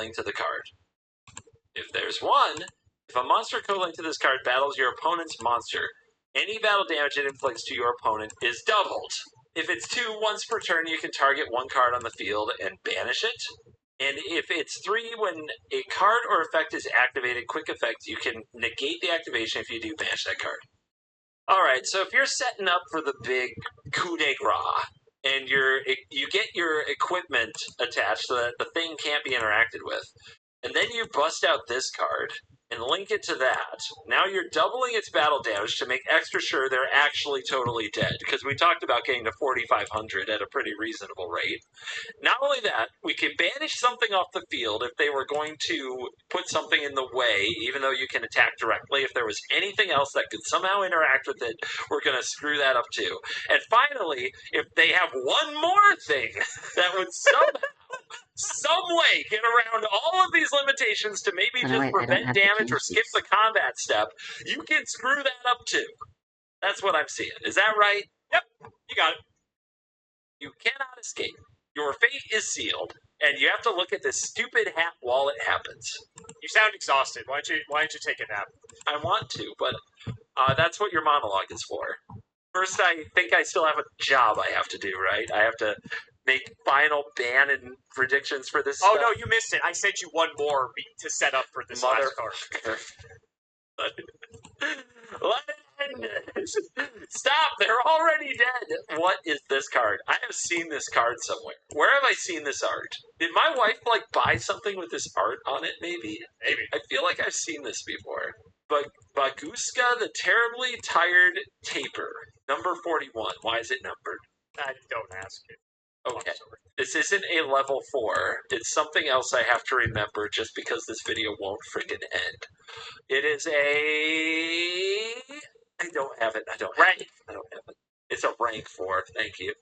code-linked to the card. If there's one, if a monster code-linked to this card battles your opponent's monster, any battle damage it inflicts to your opponent is doubled. If it's 2, once per turn, you can target one card on the field and banish it. And if it's 3, when a card or effect is activated, quick effect, you can negate the activation if you do banish that card. Alright, so if you're setting up for the big coup de grace, and you get your equipment attached so that the thing can't be interacted with, and then you bust out this card and link it to that, now you're doubling its battle damage to make extra sure they're actually totally dead, because we talked about getting to 4,500 at a pretty reasonable rate. Not only that, we can banish something off the field if they were going to put something in the way, even though you can attack directly. If there was anything else that could somehow interact with it, we're going to screw that up too. And finally, if they have one more thing that would somehow, some way, get around all of these limitations to maybe just prevent damage or skip the combat step, you can screw that up too. That's what I'm seeing. Is that right? Yep, you got it. You cannot escape. Your fate is sealed, and you have to look at this stupid hat while it happens. You sound exhausted. Why don't you take a nap? I want to, but that's what your monologue is for. First, I think I still have a job I have to do, right? I have to make final ban and predictions for this stuff. No, you missed it. I sent you one more to set up for this last card. Stop! They're already dead! What is this card? I have seen this card somewhere. Where have I seen this art? Did my wife, buy something with this art on it, maybe? Maybe. I feel like I've seen this before. But Baguska, the Terribly Tired Taper. Number 41. Why is it numbered? Don't ask it. Okay. This isn't a level 4. It's something else I have to remember just because this video won't freaking end. It is a... I don't have it. I don't have it. It's a rank 4. Thank you.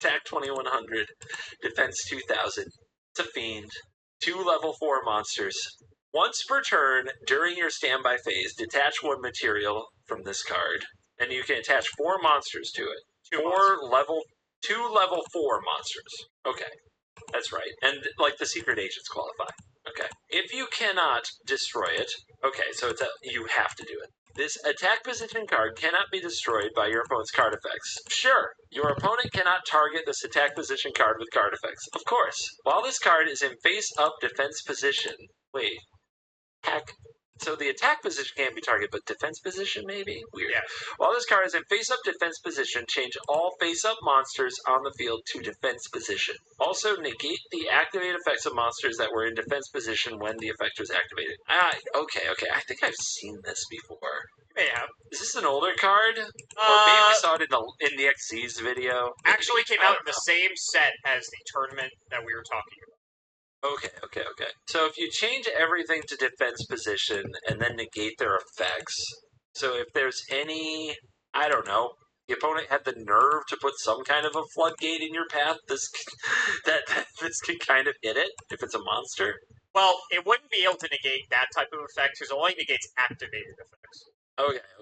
Attack 2100. Defense 2000. It's a fiend. 2 level 4 monsters. Once per turn, during your standby phase, detach one material from this card. And you can attach 4 monsters to it. 2 level 4 monsters. Okay. That's right. And, the secret agents qualify. Okay. If you cannot destroy it... Okay, so you have to do it. This attack position card cannot be destroyed by your opponent's card effects. Sure, your opponent cannot target this attack position card with card effects. Of course. While this card is in face-up defense position... Wait. Heck. So the attack position can't be targeted, but defense position, maybe? Weird. Yeah. While this card is in face-up defense position, change all face-up monsters on the field to defense position. Also, negate the activated effects of monsters that were in defense position when the effect was activated. Okay. I think I've seen this before. You may have. Is this an older card? Or maybe I saw it in the XZ's video? Actually came out in the same set as the tournament that we were talking about. Okay. So if you change everything to defense position and then negate their effects, so if there's any, I don't know, the opponent had the nerve to put some kind of a floodgate in your path, this can kind of hit it, if it's a monster? Well, it wouldn't be able to negate that type of effect, because it only negates activated effects.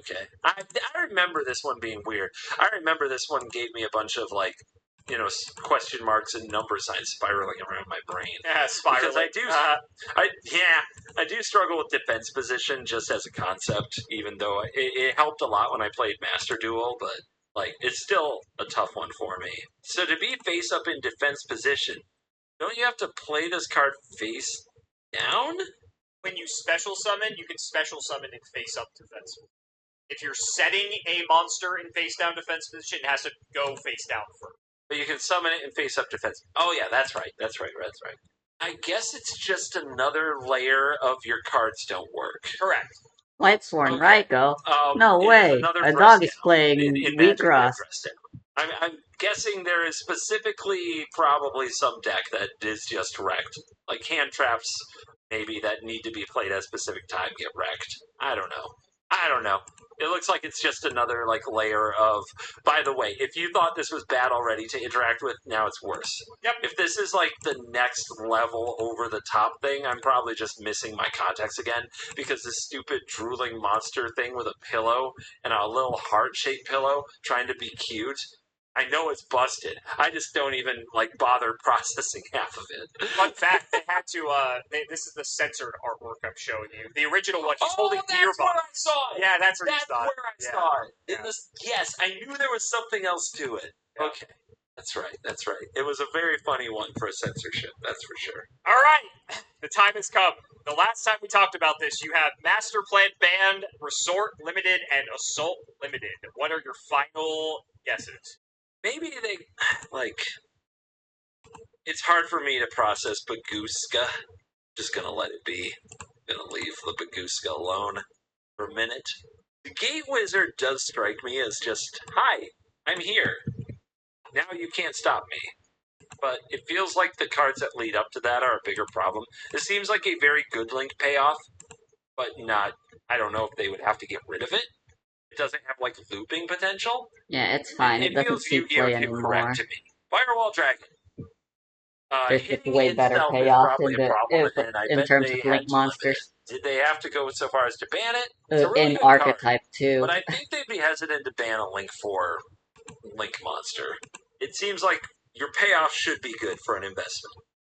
Okay. I remember this one being weird. I remember this one gave me a bunch of, question marks and number signs spiraling around my brain. Yeah, spiraling. Because I do struggle with defense position just as a concept, even though it helped a lot when I played Master Duel, but, it's still a tough one for me. So to be face up in defense position, don't you have to play this card face down? When you special summon, you can special summon in face up defense. If you're setting a monster in face down defense position, it has to go face down first. But you can summon it in face-up defense. Oh, yeah, that's right. I guess it's just another layer of your cards don't work. Correct. Lights Sworn, right, go. No way. A dog is playing Wheatgrass. I'm guessing there is specifically probably some deck that is just wrecked. Like hand traps, maybe, that need to be played at a specific time get wrecked. I don't know. It looks like it's just another, layer of... By the way, if you thought this was bad already to interact with, now it's worse. Yep. If this is, the next level over-the-top thing, I'm probably just missing my context again, because this stupid drooling monster thing with a pillow and a little heart-shaped pillow trying to be cute, I know it's busted. I just don't even bother processing half of it. Fun fact: they had to. This is the censored artwork I'm showing you. The original one, he's holding beer that's where I bottles. saw it. Yeah, that's where I saw it. Yeah. Yes, I knew there was something else to it. Yeah. Okay. That's right. It was a very funny one for a censorship, that's for sure. All right, the time has come. The last time we talked about this, you have Master Plan Banned, Resort Limited, and Assault Limited. What are your final guesses? Maybe they, it's hard for me to process Baguska. Just gonna let it be. Gonna leave the Baguska alone for a minute. The Gate Wizard does strike me as just, hi, I'm here. Now you can't stop me. But it feels like the cards that lead up to that are a bigger problem. This seems like a very good link payoff, but not, I don't know if they would have to get rid of it. It doesn't have, looping potential. Yeah, it's fine. It doesn't see play anymore. To me. Firewall Dragon. There's just way better payoff in terms of link monsters. Did they have to go so far as to ban it? In archetype, too. But I think they'd be hesitant to ban a Link 4 Link monster. It seems like your payoff should be good for an investment.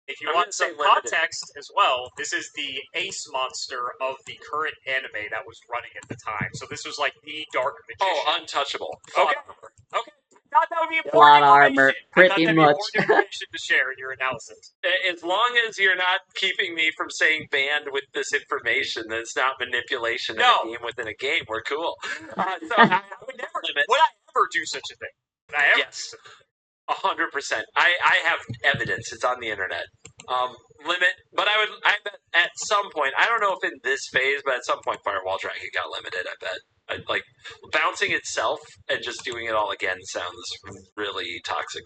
If you want some context as well, this is the ace monster of the current anime that was running at the time. So this was like the Dark Magician. Oh, untouchable. Okay. I thought that would be important. A lot of armor, pretty much. Information to share in your analysis. As long as you're not keeping me from saying banned with this information, then it's not manipulation in a game within a game. We're cool. So I would never limit. Would I ever do such a thing? Would I ever? Yes. 100%. I have evidence. It's on the internet. Limit, but I bet at some point, I don't know if in this phase, but at some point Firewall Dragon got limited, I bet. Bouncing itself and just doing it all again sounds really toxic.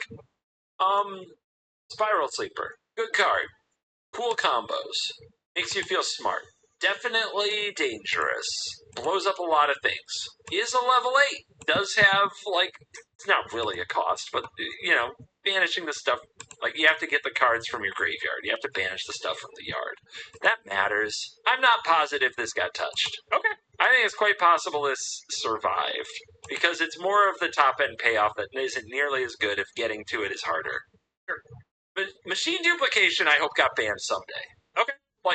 Spiral Sleeper. Good card. Cool combos. Makes you feel smart. Definitely dangerous. Blows up a lot of things. Is a level 8. Does have, it's not really a cost, but, banishing the stuff, you have to get the cards from your graveyard. You have to banish the stuff from the yard. That matters. I'm not positive this got touched. Okay. I think it's quite possible this survived, because it's more of the top-end payoff that isn't nearly as good if getting to it is harder. Sure. But Machine Duplication, I hope, got banned someday. Okay.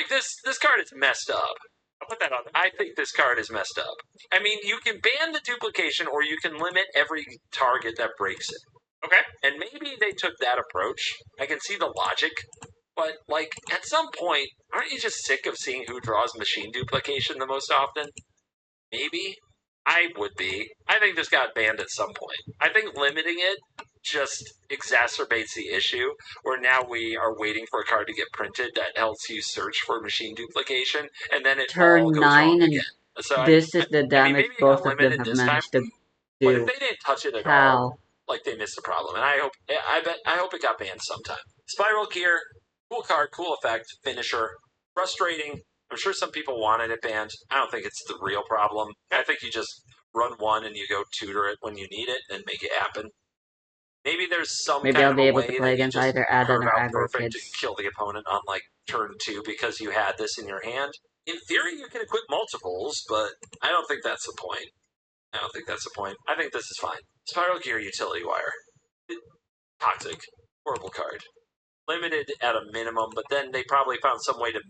This card is messed up. I'll put that on there. I think this card is messed up. I mean, you can ban the duplication, or you can limit every target that breaks it. Okay. And maybe they took that approach. I can see the logic. But, at some point, aren't you just sick of seeing who draws Machine Duplication the most often? Maybe. I would be. I think this got banned at some point. I think limiting it just exacerbates the issue, where now we are waiting for a card to get printed that helps you search for Machine Duplication, and then it turn all goes 9 wrong and again. So this is the damage both of them have managed to do. But if they didn't touch it at all, they missed the problem. And I hope it got banned sometime. Spiral Gear, cool card, cool effect, finisher, frustrating. I'm sure some people wanted it banned. I don't think it's the real problem. I think you just run one and you go tutor it when you need it and make it happen. Maybe there's some Maybe kind I'll of be a able way to play against either Adden or Aggro perfect Kids. to kill the opponent on turn 2 because you had this in your hand. In theory, you can equip multiples, but I don't think that's the point. I think this is fine. Spiral Gear Utility Wire. Toxic. Horrible card. Limited at a minimum, but then they probably found some way to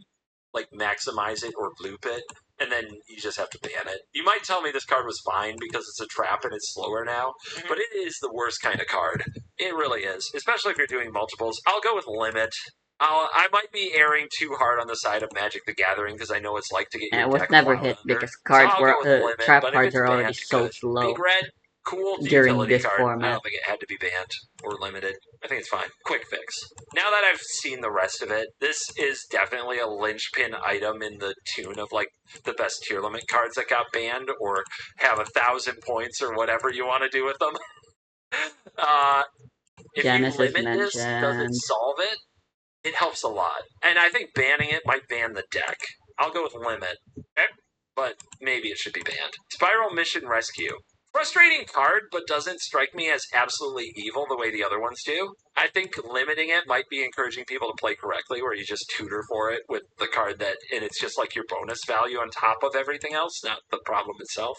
maximize it or loop it, and then you just have to ban it. You might tell me this card was fine because it's a trap and it's slower now, but it is the worst kind of card. It really is, especially if you're doing multiples. I'll go with limit. I might be erring too hard on the side of Magic the Gathering because I know it's like to get your and it was deck never hit under. because cards limit, trap cards are already so slow. Big Red, cool during this card. format. I don't think it had to be banned or limited. I think it's fine. Quick fix. Now that I've seen the rest of it, this is definitely a linchpin item in the tune of the best tier limit cards that got banned or have 1,000 points or whatever you want to do with them. If Janice you limit this, does it solve it? It helps a lot. And I think banning it might ban the deck. I'll go with limit. Okay? But maybe it should be banned. Spiral Mission Rescue. Frustrating card, but doesn't strike me as absolutely evil the way the other ones do. I think limiting it might be encouraging people to play correctly, where you just tutor for it with the card and it's just your bonus value on top of everything else, not the problem itself.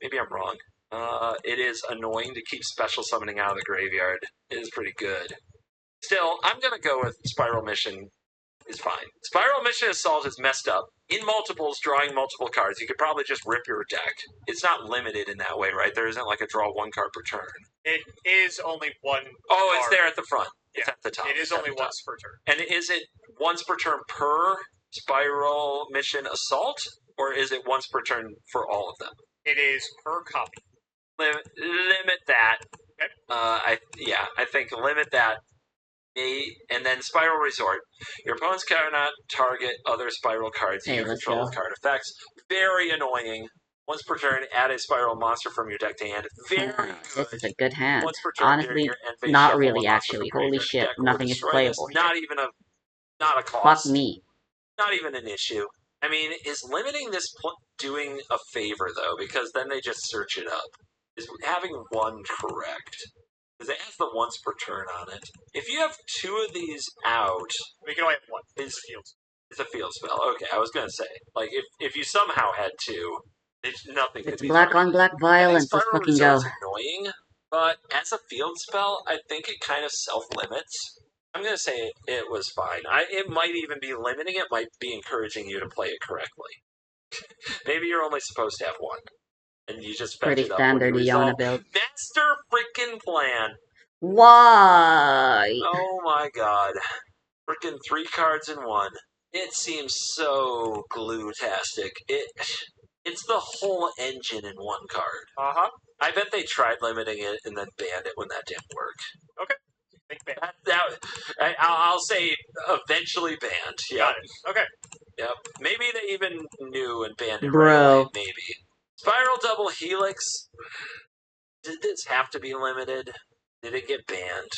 Maybe I'm wrong. It is annoying to keep special summoning out of the graveyard. It is pretty good. Still, I'm going to go with Spiral Mission is fine. Spiral Mission Assault is messed up. In multiples, drawing multiple cards, you could probably just rip your deck. It's not limited in that way, right? There isn't like a draw one card per turn. It is only one Oh, card. It's there at the front. Yeah, it's at the top. It is only once per turn. And is it once per turn per Spiral Mission Assault? Or is it once per turn for all of them? It is per copy. Limit that. Okay. I think limit that. And then Spiral Resort. Your opponents cannot target other Spiral cards you control with card effects. Very annoying. Once per turn, add a Spiral monster from your deck to hand. Very good. This is a good hand. Once per turn, honestly, not really, actually. Holy shit, nothing is playable. Not a cost. Fuck me. Not even an issue. I mean, is limiting this doing a favor, though? Because then they just search it up. Is having one correct? Because it has the once per turn on it. If you have two of these out... We can only have one. It's a field spell. Okay, I was going to say. Like, if you somehow had two, nothing could it's be black on black violence, let's fucking go. Annoying, but as a field spell, I think it kind of self-limits. I'm going to say it was fine. It might even be limiting it, might be encouraging you to play it correctly. Maybe you're only supposed to have one. And you just fetch it up. Pretty standard Iona build. Master freaking plan. Why? Oh my god. Freaking 3 cards in one. It seems so glue-tastic. It's the whole engine in one card. Uh-huh. I bet they tried limiting it and then banned it when that didn't work. Okay. Big ban. I'll say eventually banned. Yep. Got it. Okay. Yep. Maybe they even knew and banned it Bro. right away. Maybe. Spiral Double Helix. Did this have to be limited? Did it get banned?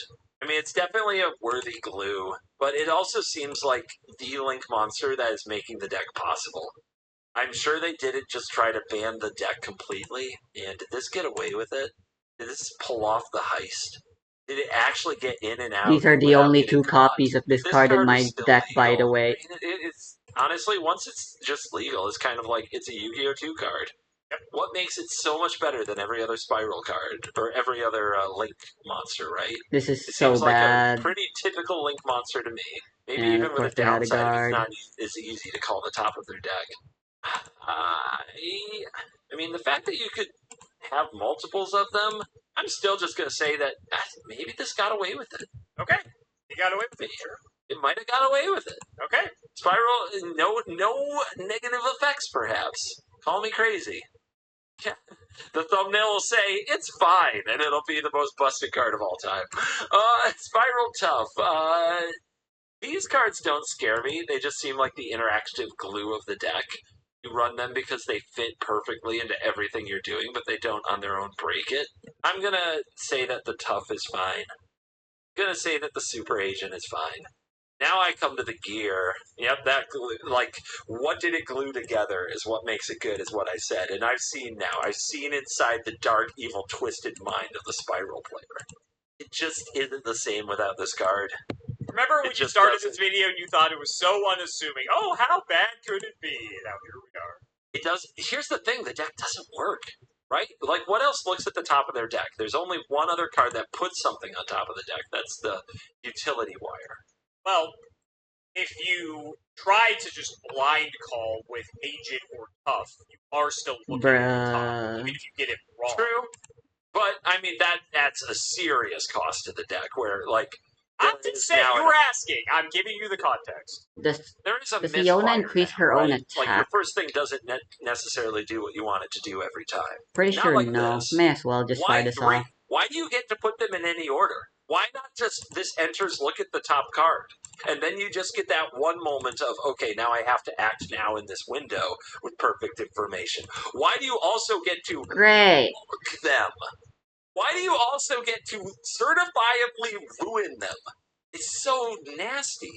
I mean, it's definitely a worthy glue, but it also seems like the Link monster that is making the deck possible. I'm sure they didn't just try to ban the deck completely, and did this get away with it? Did this pull off the heist? Did it actually get in and out? These are the only 2 copies of this card in my deck, by the way. I mean, it's honestly, once it's just legal, it's kind of like it's a Yu-Gi-Oh! 2 card. Yep. What makes it so much better than every other Spiral card, or every other Link monster, right? This is it so seems bad. Like a pretty typical Link monster to me. Maybe and even with a downside, it's not as easy to call the top of their deck. I mean, the fact that you could have multiples of them, I'm still just going to say that maybe this got away with it. Okay. You got away with it. It might have got away with it. Okay. Spiral, no negative effects, perhaps. Call me crazy. Yeah. The thumbnail will say, it's fine, and it'll be the most busted card of all time. Spiral Tough. These cards don't scare me. They just seem like the interactive glue of the deck. You run them because they fit perfectly into everything you're doing, but they don't on their own break it. I'm going to say that the Tough is fine. I'm going to say that the Super Agent is fine. Now I come to the gear. Yep, that glue, like, what did it glue together is what makes it good, is what I said. And I've seen inside the dark, evil, twisted mind of the Spiral player. It just isn't the same without this card. Remember when you started this video and you thought it was so unassuming? Oh, how bad could it be? Now here we are. It does. Here's the thing, the deck doesn't work, right? Like, what else looks at the top of their deck? There's only one other card that puts something on top of the deck. That's the utility wire. Well, if you try to just blind call with Agent or Tough, you are still looking at the top, even if you get it wrong. True. But, I mean, that adds a serious cost to the deck, where, like... I'm just saying, you were asking. I'm giving you the context. There is a does Iona increase her own attack? Like, your first thing doesn't necessarily do what you want it to do every time. Pretty sure like no. This. May as well just try this off. Why do you get to put them in any order? Why not just this enters, look at the top card? And then you just get that one moment of, okay, now I have to act now in this window with perfect information. Why do you also get to mark them? Why do you also get to certifiably ruin them? It's so nasty.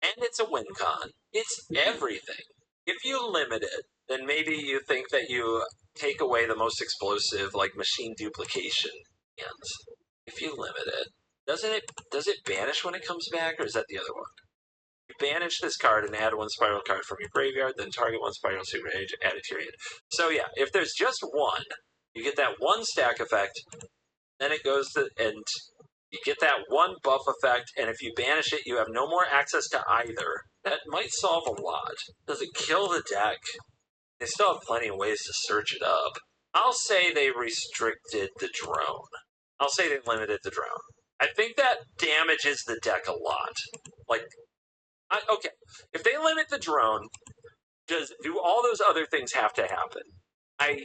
And it's a win con. It's everything. If you limit it, then maybe you think that you take away the most explosive, like, machine duplication hands. If you limit it, does it banish when it comes back, or is that the other one? You banish this card and add one Spiral card from your graveyard, then target one Spiral Super Age, add it to your hand. So yeah, if there's just one, You get that 1 stack effect, then it goes to, and you get that 1 buff effect, and if you banish it, you have no more access to either. That might solve a lot. Does it kill the deck? They still have plenty of ways to search it up. I'll say they restricted the drone. I'll say they limited the drone. I think that damages the deck a lot. Okay, if they limit the drone, do all those other things have to happen?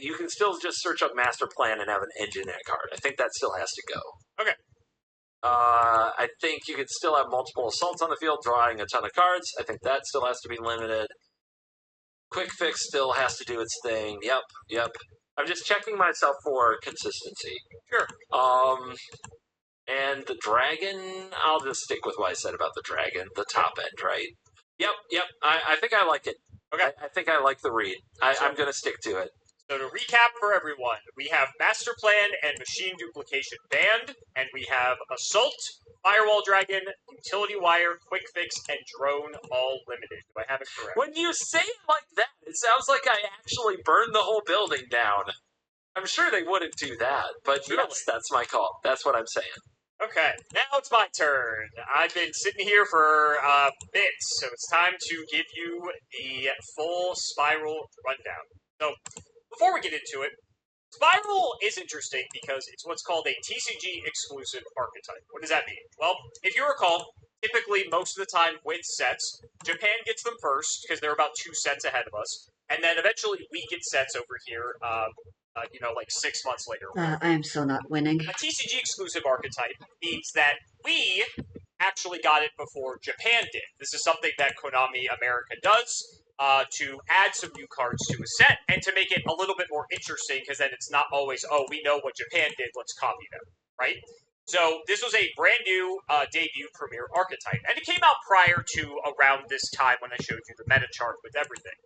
You can still just search up Master Plan and have an engine in a card. I think that still has to go. Okay. I think you can still have multiple assaults on the field, drawing a ton of cards. I think that still has to be limited. Quick Fix still has to do its thing. Yep. I'm just checking myself for consistency. Sure. And the dragon, I'll just stick with what I said about the dragon, the top end, right? Yep. I think I like it. Okay. I think I like the read. I'm going to stick to it. So to recap for everyone, we have Master Plan and Machine Duplication banned, and we have Assault, Firewall Dragon, Utility Wire, Quick Fix, and Drone all limited. Do I have it correct? When you say it like that, it sounds like I actually burned the whole building down. I'm sure they wouldn't do that, but yes, that's my call. That's what I'm saying. Okay, now it's my turn. I've been sitting here for bits, so it's time to give you the full Spiral rundown. So, before we get into it, Spiral is interesting because it's what's called a TCG exclusive archetype. What does that mean? Well, if you recall, typically most of the time with sets, Japan gets them first because they're about 2 sets ahead of us, and then eventually we get sets over here, like 6 months later. I am so not winning. A TCG exclusive archetype means that we actually got it before Japan did. This is something that Konami America does to add some new cards to a set and to make it a little bit more interesting, because then it's not always, oh, we know what Japan did, let's copy them, right? So this was a brand new debut Premier archetype, and it came out prior to around this time when I showed you the meta chart with everything.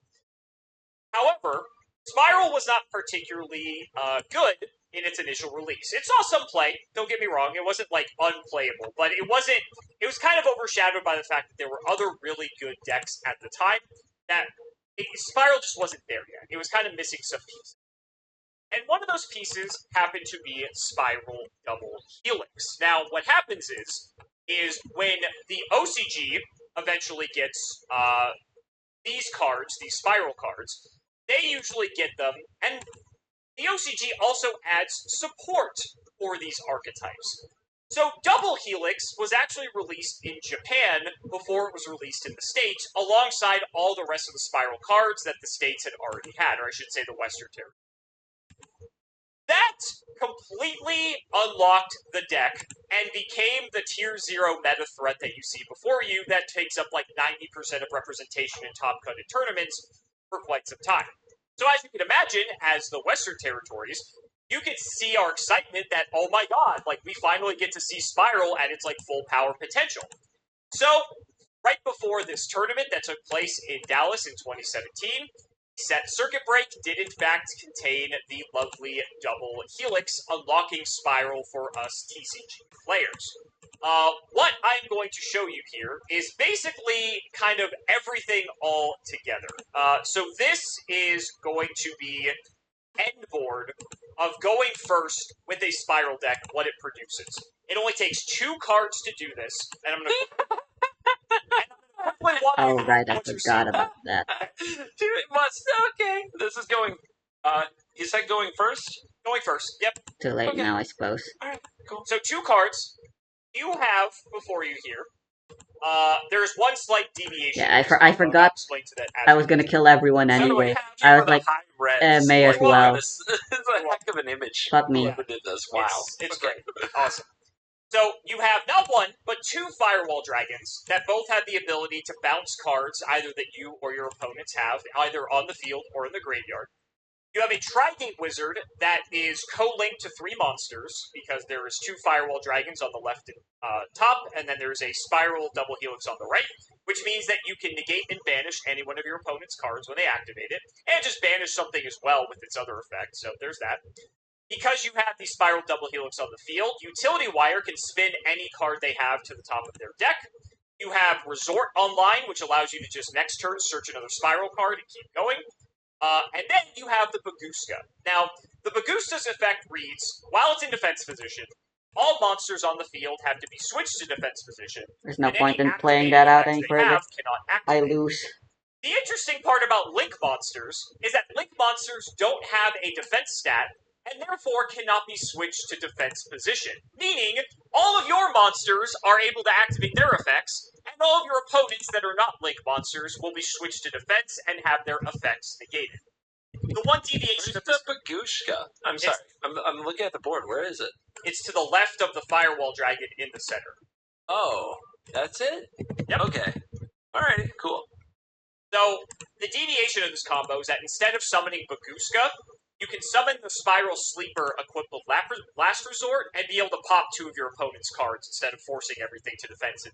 However, Spiral was not particularly good in its initial release. It saw some play, don't get me wrong, it wasn't like unplayable, but it was kind of overshadowed by the fact that there were other really good decks at the time that Spiral just wasn't there yet. It was kind of missing some pieces. And one of those pieces happened to be Spiral Double Helix. Now, what happens is when the OCG eventually gets these cards, these Spiral cards, they usually get them, and the OCG also adds support for these archetypes. So Double Helix was actually released in Japan before it was released in the States, alongside all the rest of the Spiral cards that the States had already had, or I should say the Western Territory. That completely unlocked the deck and became the Tier 0 meta threat that you see before you that takes up like 90% of representation in top-cutted tournaments for quite some time. So as you can imagine, as the Western Territories, you could see our excitement that, oh my god, like we finally get to see Spiral at its like full power potential. So, right before this tournament that took place in Dallas in 2017, set Circuit Break did in fact contain the lovely Double Helix, unlocking Spiral for us TCG players. What I'm going to show you here is basically kind of everything all together. So this is going to be end board of going first with a Spiral deck, what it produces. It only takes 2 cards to do this, and I'm going to... Oh, right, I forgot about that. Dude, it must... Okay. This is going... you said going first? Going first, yep. Too late now, I suppose. Alright, cool. So 2 cards you have before you here. There's one slight deviation. Yeah, I forgot. I was gonna kill everyone anyway. I was like, may as well. This is a heck of an image. Fuck me. Whoever did this. Wow. It's great. Awesome. So you have not 1, but 2 Firewall Dragons that both have the ability to bounce cards either that you or your opponents have, either on the field or in the graveyard. You have a Tri-Gate Wizard that is co-linked to 3 monsters, because there is 2 Firewall Dragons on the left and top, and then there's a Spiral Double Helix on the right, which means that you can negate and banish any one of your opponent's cards when they activate it, and just banish something as well with its other effect, so there's that. Because you have the Spiral Double Helix on the field, Utility Wire can spin any card they have to the top of their deck. You have Resort Online, which allows you to just next turn search another Spiral card and keep going. And then you have the Baguska. Now, the Baguska's effect reads, while it's in defense position, all monsters on the field have to be switched to defense position. There's no point in playing that out any further. I lose. The interesting part about Link monsters is that Link monsters don't have a defense stat, and therefore cannot be switched to defense position. Meaning, all of your monsters are able to activate their effects, and all of your opponents that are not Link monsters will be switched to defense and have their effects negated. The one deviation of the Bagushka. I'm sorry. I'm looking at the board. Where is it? It's to the left of the Firewall Dragon in the center. Oh, that's it? Yep. Okay. Alrighty, cool. So, the deviation of this combo is that instead of summoning Baguska, you can summon the Spiral Sleeper equipped with Last Resort and be able to pop 2 of your opponent's cards instead of forcing everything to defensive.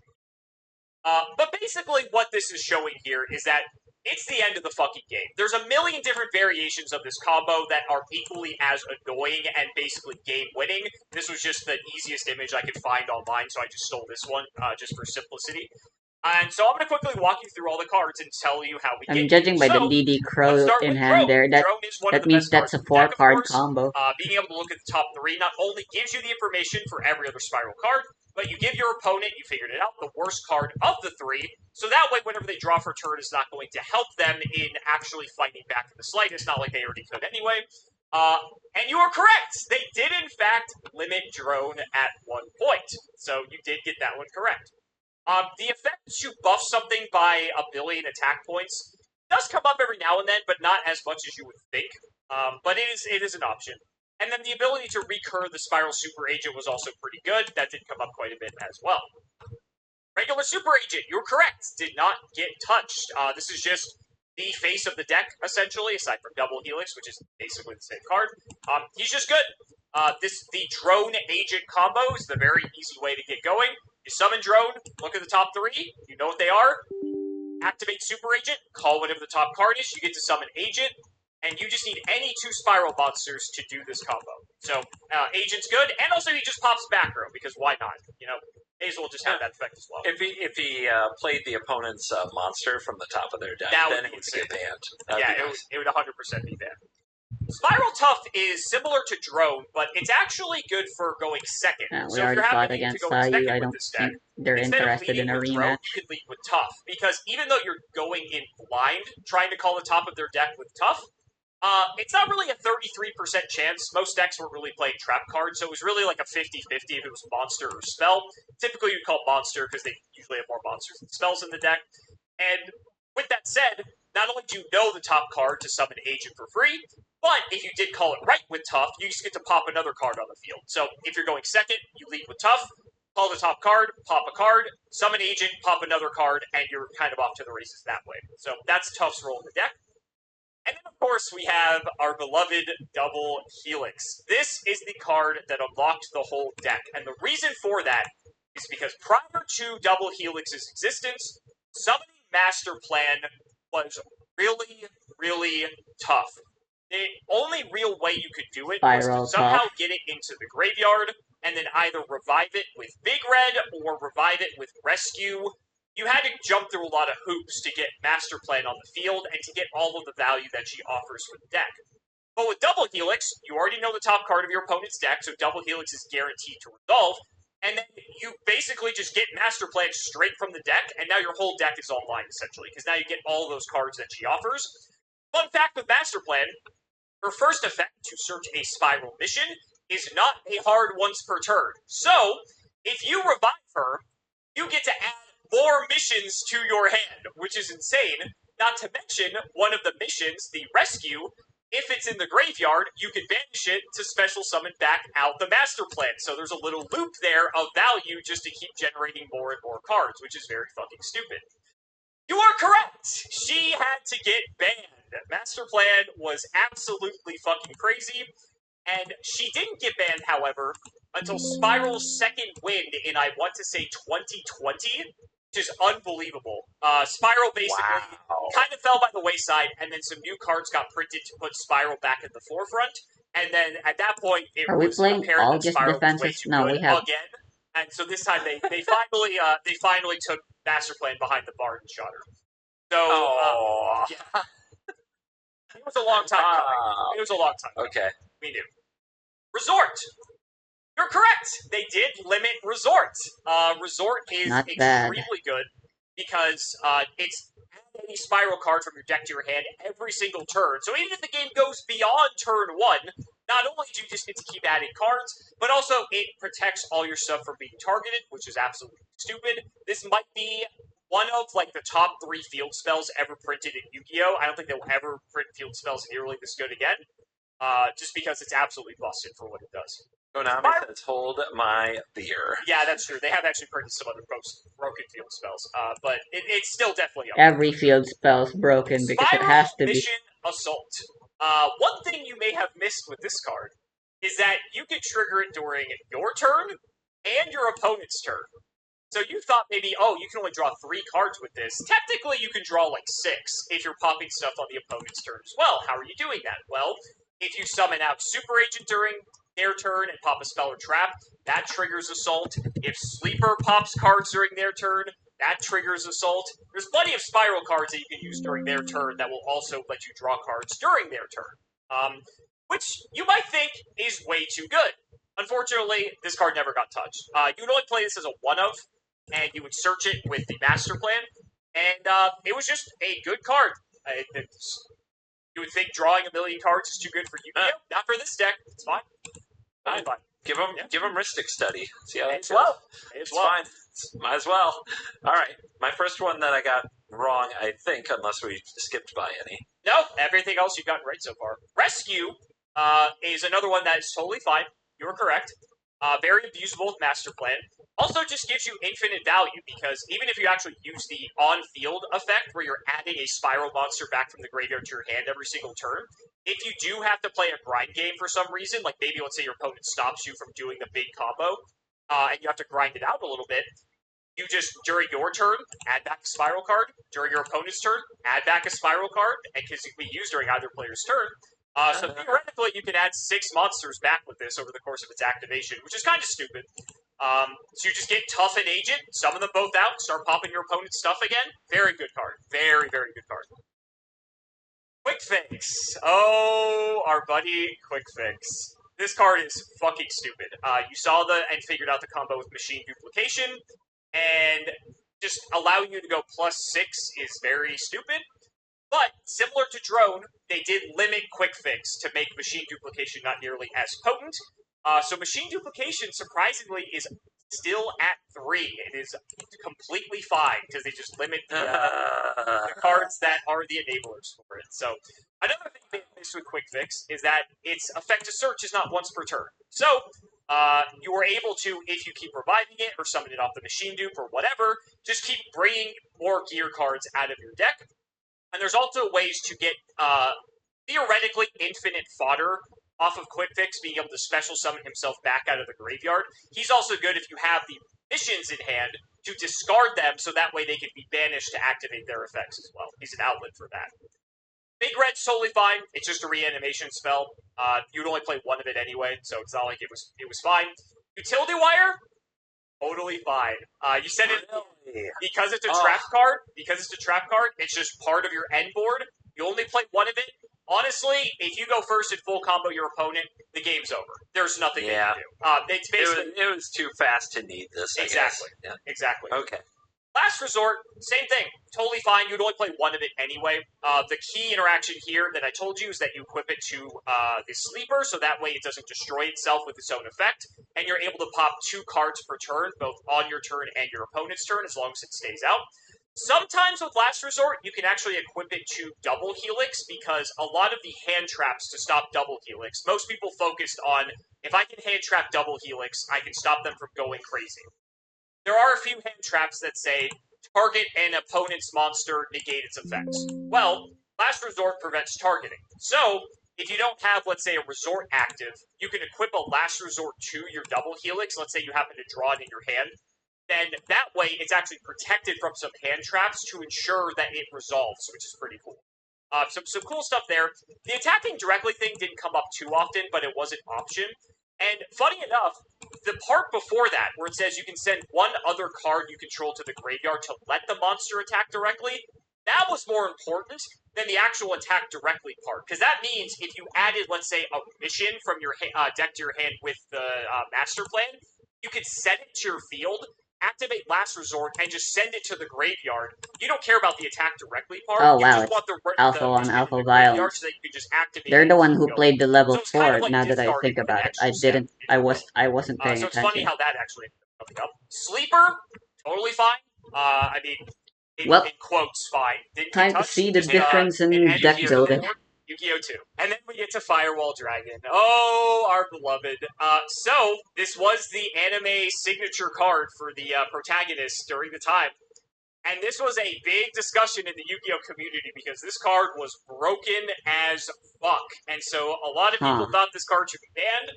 But basically what this is showing here is that it's the end of the fucking game. There's a million different variations of this combo that are equally as annoying and basically game-winning. This was just the easiest image I could find online, so I just stole this one, just for simplicity. And so I'm going to quickly walk you through all the cards and tell you how we get. I'm judging by the DD Crow in hand there. That means that's a 4-card combo. Being able to look at the top 3 not only gives you the information for every other Spiral card, but you give your opponent, you figured it out, the worst card of the 3, so that way whenever they draw for turn is not going to help them in actually fighting back in the slightest, not like they already could anyway. And you are correct! They did in fact limit Drone at one point, so you did get that one correct. The effect to buff something by 1 billion attack points does come up every now and then, but not as much as you would think. But it is an option. And then the ability to recur the Spiral Super Agent was also pretty good. That did come up quite a bit as well. Regular Super Agent, you're correct, did not get touched. This is just the face of the deck, essentially, aside from Double Helix, which is basically the same card. He's just good. The Drone Agent combo is the very easy way to get going. You summon Drone, look at the top 3, you know what they are. Activate Super Agent, call whatever the top card is, you get to summon Agent, and you just need any 2 Spiral monsters to do this combo. So, Agent's good, and also he just pops back row, because why not? You know, may as well just have that effect as well. If he played the opponent's monster from the top of their deck, then it would get banned. It would 100% be banned. Spiral Tough is similar to Drone, but it's actually good for going second. We already fought against you. I don't think they're interested in a rematch. Drone, you could lead with Tough, because even though you're going in blind, trying to call the top of their deck with Tough, it's not really a 33% chance. Most decks were really playing trap cards, so it was really like a 50-50 if it was monster or spell. Typically you'd call monster because they usually have more monsters than spells in the deck. And with that said, not only do you know the top card to summon Agent for free, but if you did call it right with Tough, you just get to pop another card on the field. So if you're going second, you lead with Tough, call the top card, pop a card, summon Agent, pop another card, and you're kind of off to the races that way. So that's Tough's role in the deck. And then, of course, we have our beloved Double Helix. This is the card that unlocked the whole deck. And the reason for that is because prior to Double Helix's existence, summoning Master Plan was really, really tough. The only real way you could do it was to somehow get it into the graveyard and then either revive it with Big Red or revive it with Rescue. You had to jump through a lot of hoops to get Master Plan on the field and to get all of the value that she offers for the deck. But with Double Helix, you already know the top card of your opponent's deck, so Double Helix is guaranteed to resolve, and then you basically just get Master Plan straight from the deck, and now your whole deck is online, essentially, because now you get all those cards that she offers. Fun fact with Master Plan, her first effect to search a Spiral mission is not a hard once per turn. So, if you revive her, you get to add more missions to your hand, which is insane. Not to mention, one of the missions, the Rescue, if it's in the graveyard, you can banish it to special summon back out the Master Plan. So there's a little loop there of value just to keep generating more and more cards, which is very fucking stupid. You are correct! She had to get banned. Master Plan was absolutely fucking crazy, and she didn't get banned, however, until Spiral's second wind in, I want to say, 2020, which is unbelievable. Spiral basically kind of fell by the wayside, and then some new cards got printed to put Spiral back at the forefront, and then at that point, it was apparent that Spiral was way too good again. And so this time they finally took Master Plan behind the bar and shot her. So, yeah. It was a long time coming. It was a long time coming. Okay. We knew. Resort. You're correct. They did limit Resort. Resort is Not extremely bad. good because it's any spiral card from your deck to your hand every single turn. So even if the game goes beyond turn 1, not only do you just get to keep adding cards, but also it protects all your stuff from being targeted, which is absolutely stupid. This might be one of like the top 3 field spells ever printed in Yu-Gi-Oh! I don't think they'll ever print field spells nearly this good again. Just because it's absolutely busted for what it does. Konami says, hold my beer. Yeah, that's true. They have actually printed some other broken field spells, but it's still definitely up. Every field spell's broken because it has to be. Mission Assault. One thing you may have missed with this card is that you can trigger it during your turn and your opponent's turn. So you thought maybe, oh, you can only draw 3 cards with this. Technically, you can draw like 6 if you're popping stuff on the opponent's turn as well. How are you doing that? Well, if you summon out Super Agent during their turn and pop a spell or trap, that triggers Assault. If Sleeper pops cards during their turn, that triggers Assault. There's plenty of Spiral cards that you can use during their turn that will also let you draw cards during their turn, which you might think is way too good. Unfortunately, this card never got touched. You would only play this as a one-of, and you would search it with the Master Plan, and it was just a good card. You would think drawing a million cards is too good for you. Not for this deck. It's fine. Fine. Give them Ristic Study. See how that goes. It's fine. Might as well. All right. My first one that I got wrong, I think, unless we skipped by any. No, everything else you've gotten right so far. Rescue is another one that is totally fine. You were correct. Very abusable with Master Plan. Also just gives you infinite value, because even if you actually use the on-field effect, where you're adding a spiral monster back from the graveyard to your hand every single turn, if you do have to play a grind game for some reason, like maybe let's say your opponent stops you from doing the big combo, and you have to grind it out a little bit, you just, during your turn, add back a spiral card. During your opponent's turn, add back a spiral card, because it can be used during either player's turn. So theoretically, you can add 6 monsters back with this over the course of its activation, which is kind of stupid. So you just get Tough and Agent, summon them both out, start popping your opponent's stuff again. Very good card. Very, very good card. Quick Fix. Oh, our buddy Quick Fix. This card is fucking stupid. You saw and figured out the combo with Machine Duplication, and just allowing you to go +6 is very stupid. But, similar to Drone, they did limit Quick Fix to make Machine Duplication not nearly as potent. So Machine Duplication, surprisingly, is still at 3. It is completely fine, because they just limit the cards that are the enablers for it. So, another thing they missed with Quick Fix is that its effect to search is not once per turn. So, you are able to, if you keep reviving it, or summon it off the Machine Dupe, or whatever, just keep bringing more gear cards out of your deck. And there's also ways to get, theoretically, infinite fodder off of Quick Fix, being able to special summon himself back out of the graveyard. He's also good if you have the missions in hand to discard them, so that way they can be banished to activate their effects as well. He's an outlet for that. Big Red's totally fine. It's just a reanimation spell. You'd only play one of it anyway, so it's not like it was fine. Utility Wire? Totally fine. You said it because it's a trap card. Because it's a trap card, it's just part of your end board. You only play one of it. Honestly, if you go first and full combo your opponent, the game's over. There's nothing you can do. It's basically it was too fast to need this. Exactly. Yeah. Exactly. Okay. Last Resort, same thing. Totally fine. You'd only play one of it anyway. The key interaction here that I told you is that you equip it to the Sleeper, so that way it doesn't destroy itself with its own effect, and you're able to pop 2 cards per turn, both on your turn and your opponent's turn, as long as it stays out. Sometimes with Last Resort, you can actually equip it to Double Helix, because a lot of the hand traps to stop Double Helix, most people focused on, if I can hand trap Double Helix, I can stop them from going crazy. There are a few hand traps that say, target an opponent's monster, negate its effects. Well, Last Resort prevents targeting. So, if you don't have, let's say, a Resort active, you can equip a Last Resort to your Double Helix. Let's say you happen to draw it in your hand. Then that way, it's actually protected from some hand traps to ensure that it resolves, which is pretty cool. Some cool stuff there. The attacking directly thing didn't come up too often, but it was an option. And funny enough, the part before that, where it says you can send one other card you control to the graveyard to let the monster attack directly, that was more important, than the actual attack directly part. Because that means if you added, let's say, a mission from your deck to your hand with the master plan, you could send it to your field, activate Last Resort, and just send it to the graveyard. You don't care about the attack directly part. Oh you wow, just it's want the Alpha on mission Alpha in the graveyard Violence. so that you can just activate They're it the and one keep who going. played the level So it's 4, kind of like now that I discarding think about an it. I extra step, didn't, if you will. I wasn't paying So it's attention. funny how that actually ended up coming up. Sleeper, totally fine. I mean, Well, in quotes, fine. Didn't time get to touched. see the Just, difference in deck building. Yu-Gi-Oh! 2. And then we get to Firewall Dragon. Oh, our beloved. So, this was the anime signature card for the protagonist during the time. And this was a big discussion in the Yu-Gi-Oh! Community because this card was broken as fuck. And so a lot of people thought this card should be banned,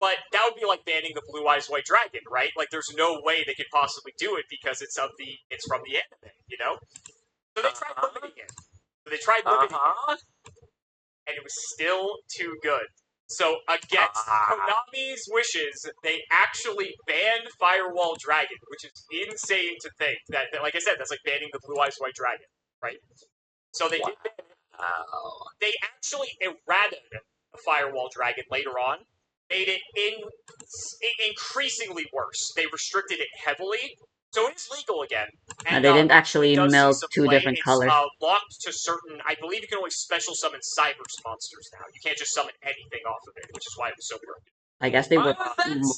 but that would be like banning the Blue Eyes White Dragon, right? Like there's no way they could possibly do it because it's from the anime, you know? So they tried limiting it. And it was still too good. So against Konami's wishes, they actually banned Firewall Dragon, which is insane to think. That like I said, that's like banning the Blue Eyes White Dragon, right? So they did ban it. They actually errated the Firewall Dragon later on, made it increasingly worse. They restricted it heavily, so it's legal again. And they didn't actually meld two different colors. It's locked to certain. I believe you can only special summon Cyberse monsters now. You can't just summon anything off of it, which is why it was so broken. I guess they were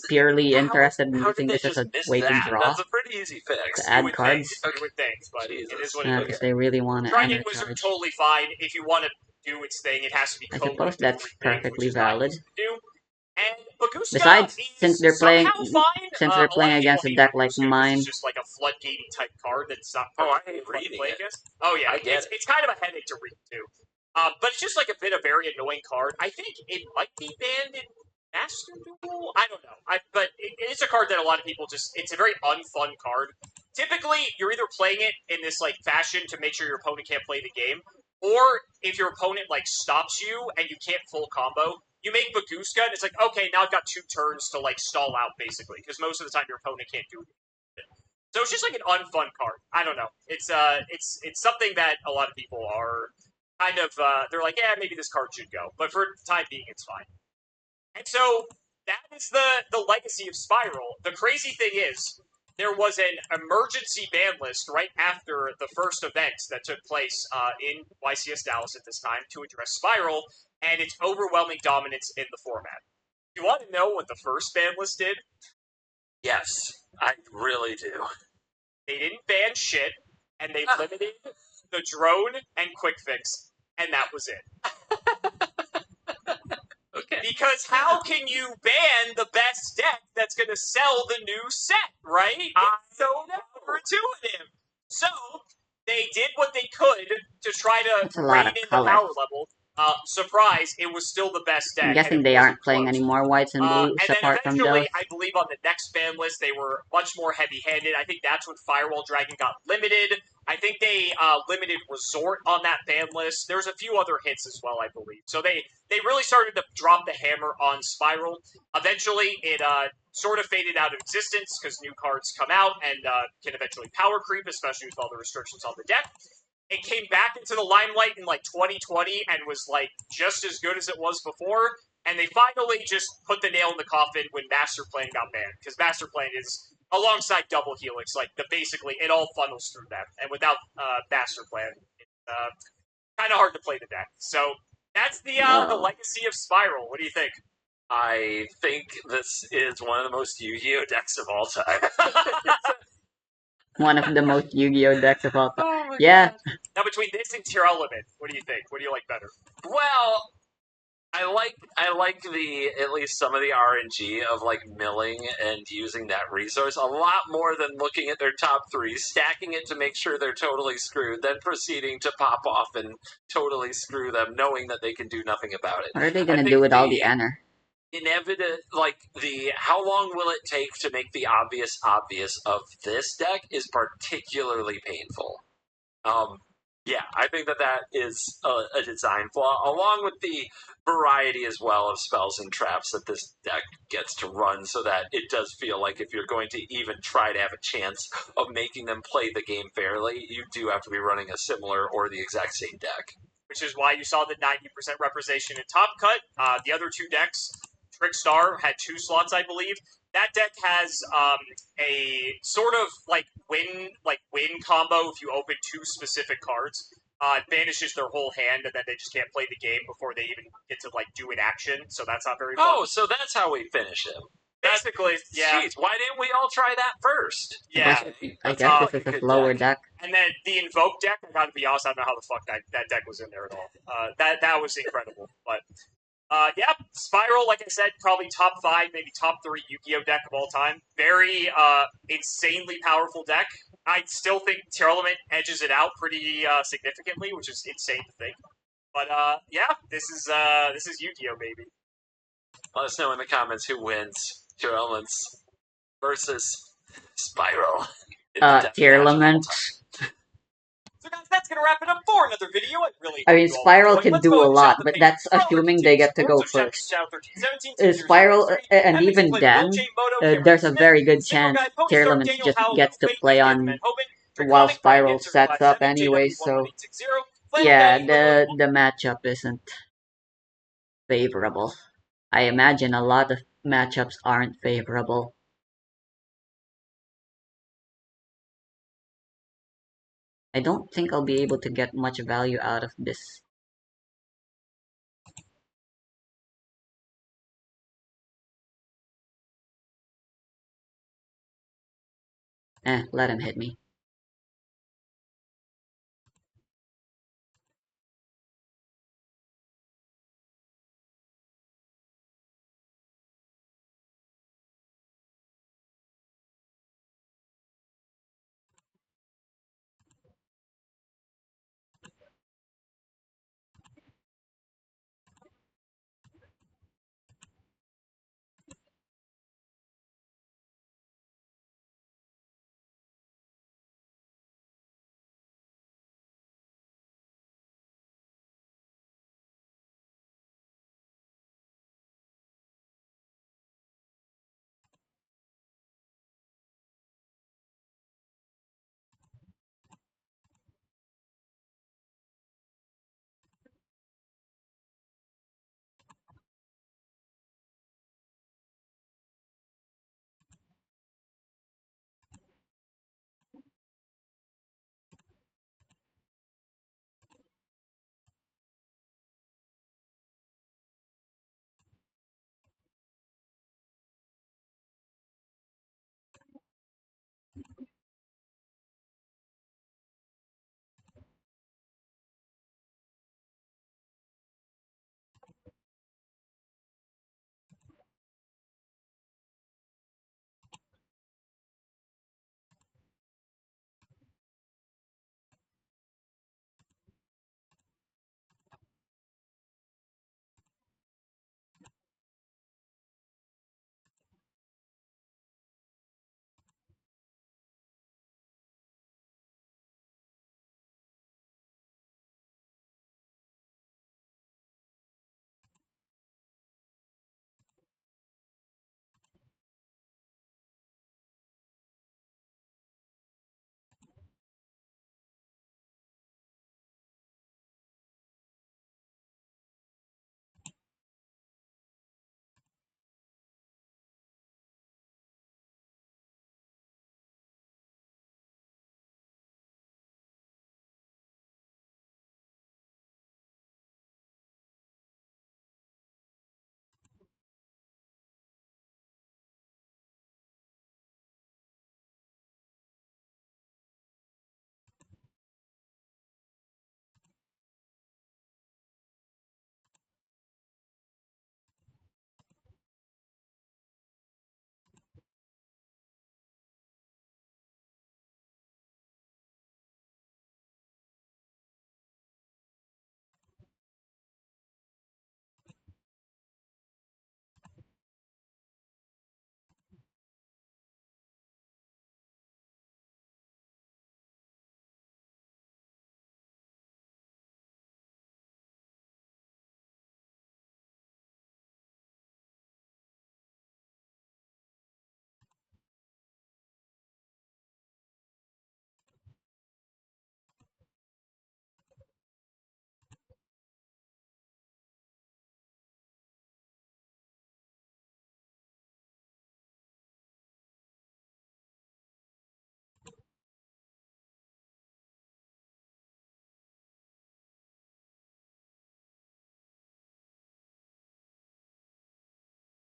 purely interested in using this as a way to draw. That's a pretty easy fix. To add cards. You would think, but it is what it is. Because they really want to Dragon Wizard totally fine. If you want to do its thing, it has to be. I suppose that's perfectly valid. And Baguska Besides, since they're playing against a deck like mine, it's just like a floodgatey type card that's not. I hate reading it. Oh yeah, it's kind of a headache to read too. But it's just like a bit of very annoying card. I think it might be banned in Master Duel. I don't know. But it's a card that a lot of people it's a very unfun card. Typically, you're either playing it in this like fashion to make sure your opponent can't play the game, or if your opponent like stops you and you can't full combo, you make Baguska, and it's like, okay, now I've got 2 turns to like stall out basically, because most of the time your opponent can't do it. So it's just like an unfun card. I don't know. It's something that a lot of people are kind of they're like, yeah, maybe this card should go, but for the time being, it's fine. And so that is the legacy of Spiral. The crazy thing is, there was an emergency ban list right after the first event that took place in YCS Dallas at this time to address Spiral and its overwhelming dominance in the format. You want to know what the first ban list did? Yes, I really do. They didn't ban shit, and they limited the drone and quick fix, and that was it. Okay. Because how can you ban the best deck that's going to sell the new set, right? It's so counterintuitive. So, they did what they could to try to rein in the power level. Surprise, it was still the best deck. I'm guessing they aren't playing any more whites and blues apart from those. I believe on the next ban list, they were much more heavy-handed. I think that's when Firewall Dragon got limited. I think they limited Resort on that ban list. There's a few other hits as well, I believe. So they really started to drop the hammer on Spiral. Eventually, it sort of faded out of existence because new cards come out and can eventually power creep, especially with all the restrictions on the deck. It came back into the limelight in like 2020 and was like just as good as it was before. And they finally just put the nail in the coffin when Master Plan got banned, because Master Plan is alongside Double Helix, like basically it all funnels through them. And without Master Plan, it's kind of hard to play the deck. So that's the legacy of Spiral. What do you think? I think this is one of the most Yu-Gi-Oh decks of all time. One of the most Yu-Gi-Oh decks of all time. Oh yeah. God. Now between this and Tier Element, what do you think? What do you like better? Well, I like at least some of the RNG of like milling and using that resource a lot more than looking at their top 3, stacking it to make sure they're totally screwed, then proceeding to pop off and totally screw them, knowing that they can do nothing about it. What are they gonna do with all the Enter? How long will it take to make the obvious of this deck is particularly painful. Yeah, I think that is a design flaw, along with the variety as well of spells and traps that this deck gets to run, so that it does feel like if you're going to even try to have a chance of making them play the game fairly, you do have to be running a similar or the exact same deck. which is why you saw the 90% representation in Top Cut. The other two decks, Trickstar had 2 slots, I believe. That deck has a sort of win combo if you open 2 specific cards. It banishes their whole hand, and then they just can't play the game before they even get to do an action. So that's not very fun. Oh, so that's how we finish him. Basically, yeah. Jeez, why didn't we all try that first? Yeah, I guess this is a slower deck. And then the Invoke deck, I gotta be honest, I don't know how the fuck that deck was in there at all. That was incredible. But yeah, Spiral, like I said, probably top 5, maybe top 3 Yu-Gi-Oh deck of all time. Very insanely powerful deck. I still think Tearlament edges it out pretty significantly, which is insane to think. But yeah, this is Yu-Gi-Oh, baby. Let us know in the comments who wins Tearlaments versus Spiral. Tearlament. So guys, that's gonna wrap it up for another video. I mean, Spiral can do a lot, but that's assuming they get to go first. Spiral, and even then, there's a very good chance Tearlament just gets to play on while Spiral sets up anyway, so yeah, the matchup isn't favorable. I imagine a lot of matchups aren't favorable. I don't think I'll be able to get much value out of this. Let him hit me.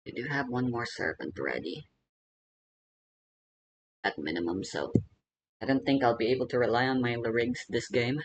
You do have one more servant ready. At minimum, so I don't think I'll be able to rely on my rigs this game.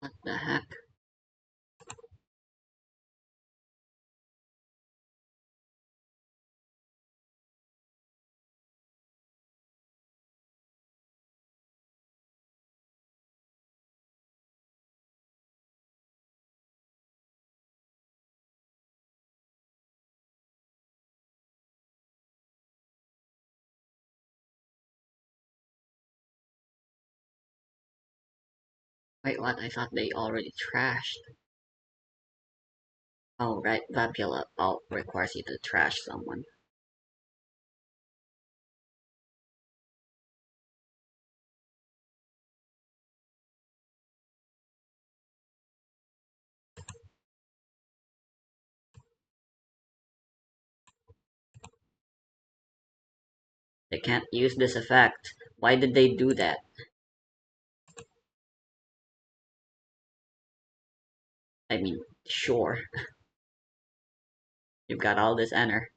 What the heck? Wait, what? I thought they already trashed. Oh, right, Vapula Vault requires you to trash someone. They can't use this effect. Why did they do that? I mean, sure. You've got all this enter.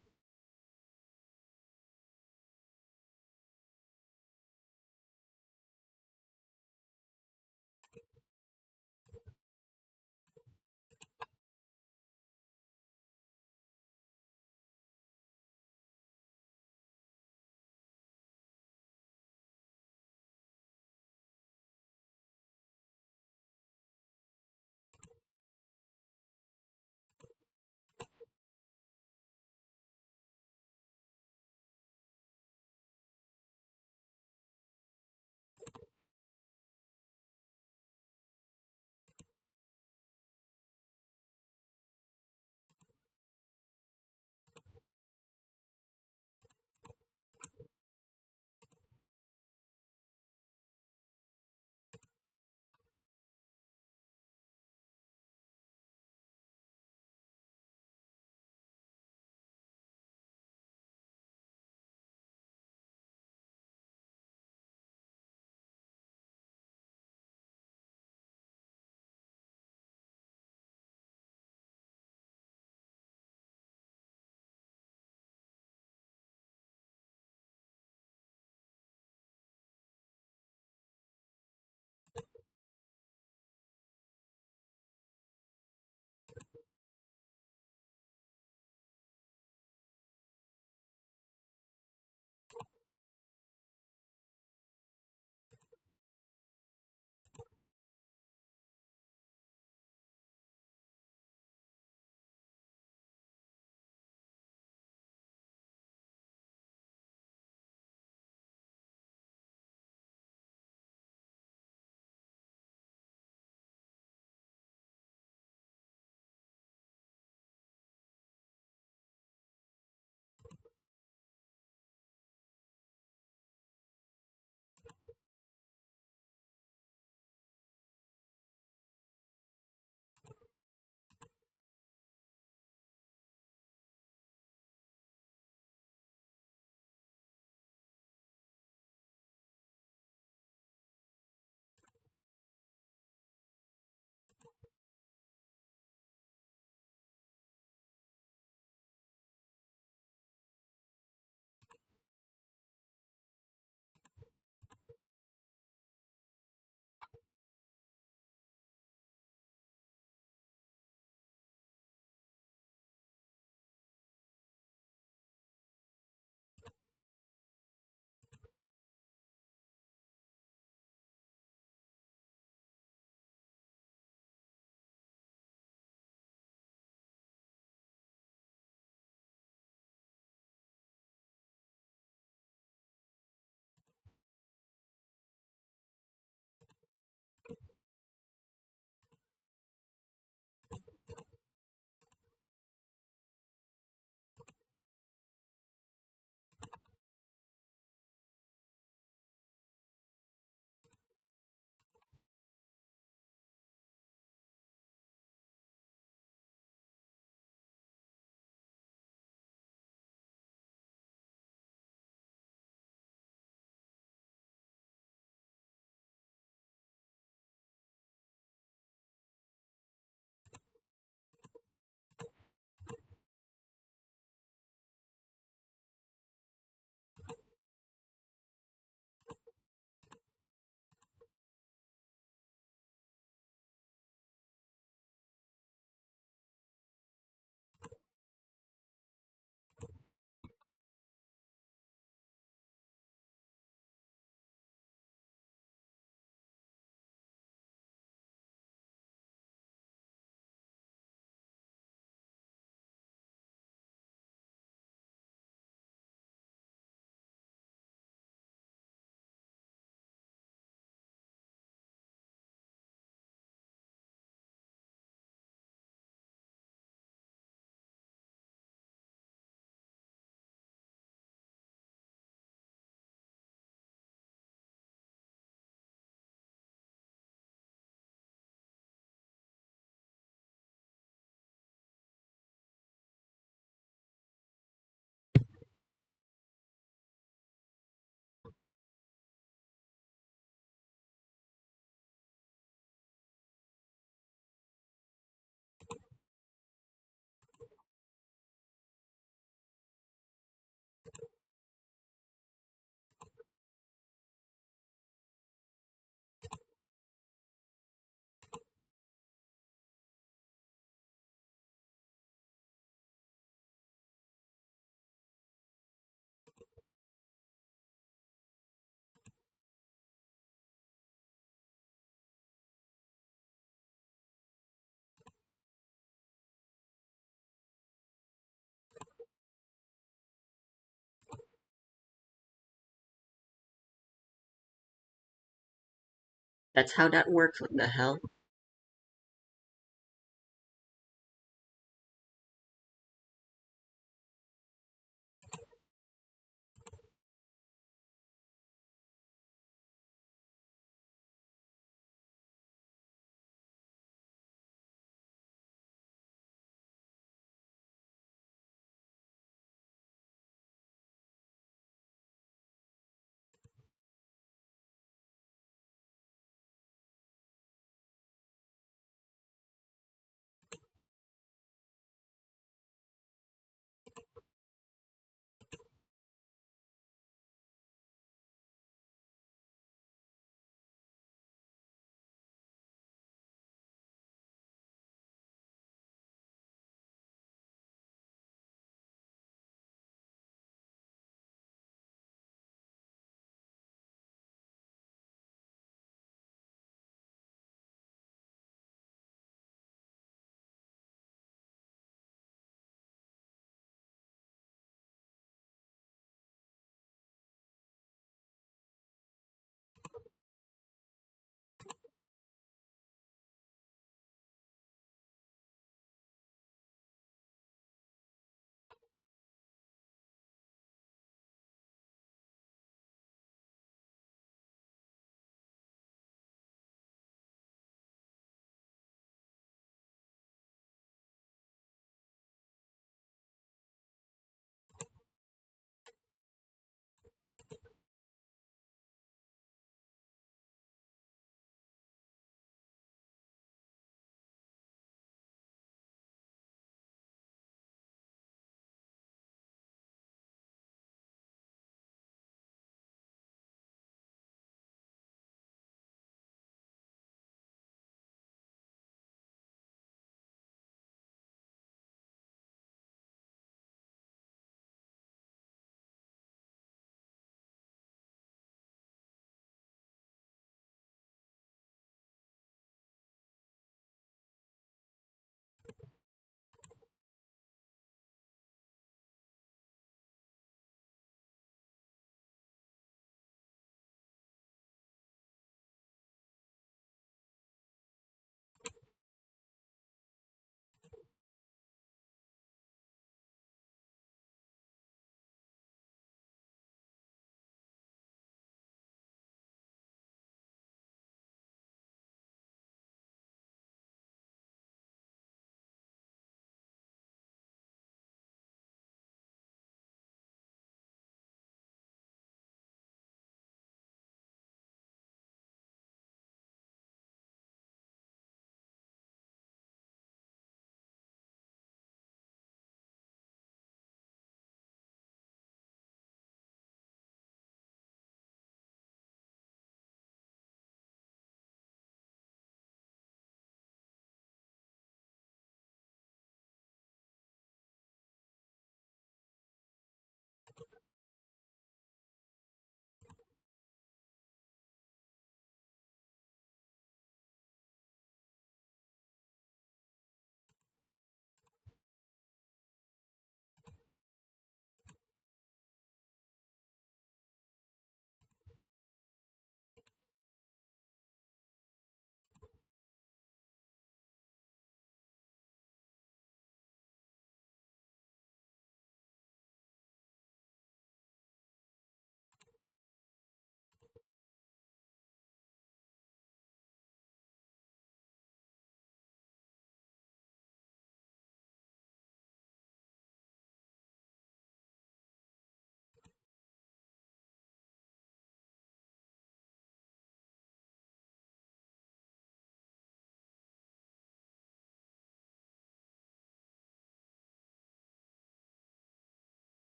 That's how that works. What the hell?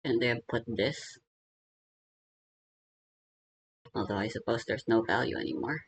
And they have put this. Although I suppose there's no value anymore.